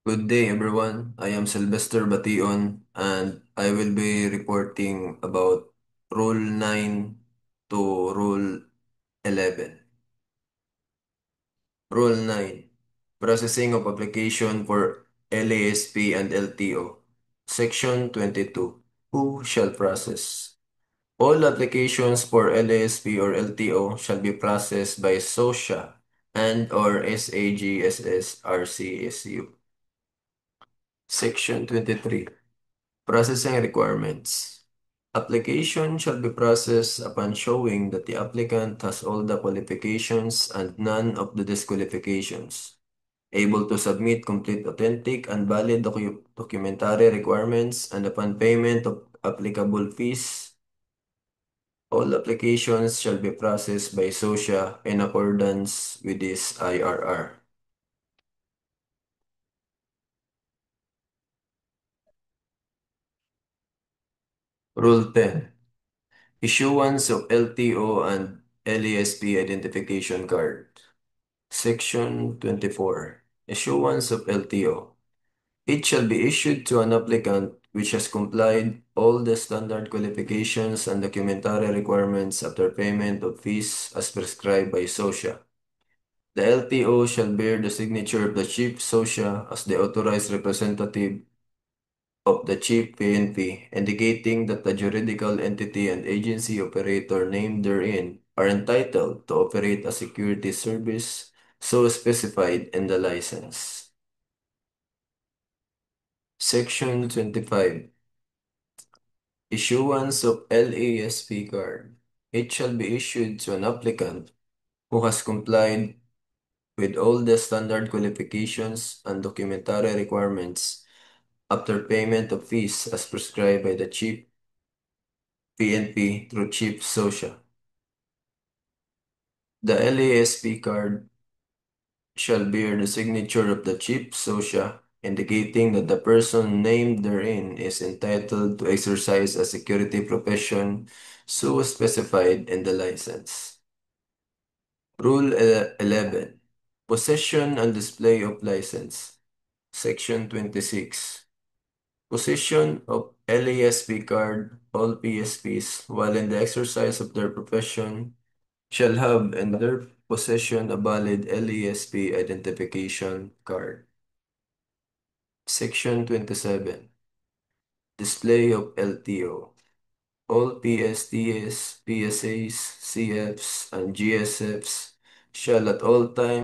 Good day, everyone. I am Sylvester Bation, and I will be reporting about Rule 9 to Rule 11. Rule 9. Processing of application for LASP and LTO. Section 22. Who shall process? All applications for LASP or LTO shall be processed by SOSHA and or SAGSS-RCSU. Section 23. Processing requirements. Application shall be processed upon showing that the applicant has all the qualifications and none of the disqualifications, able to submit complete, authentic, and valid documentary requirements, and upon payment of applicable fees, all applications shall be processed by SOSHA in accordance with this IRR. Rule 10. Issuance of LTO and LESP identification card. Section 24. Issuance of LTO. It shall be issued to an applicant which has complied all the standard qualifications and documentary requirements after payment of fees as prescribed by SOSHA. The LTO shall bear the signature of the Chief SOSHA as the authorized representative of the Chief PNP, indicating that the juridical entity and agency operator named therein are entitled to operate a security service so specified in the license. Section 25. Issuance of LASP card. It shall be issued to an applicant who has complied with all the standard qualifications and documentary requirements after payment of fees as prescribed by the Chief PNP through Chief SOSHA. The LASP card shall bear the signature of the Chief SOSHA, indicating that the person named therein is entitled to exercise a security profession so specified in the license. Rule 11. Possession and display of license. Section 26. Possession of LASP card, all PSPs, while in the exercise of their profession, shall have in their possession a valid LASP identification card. Section 27. Display of LTO. All PSTs, PSAs, CFs, and GSFs shall at all times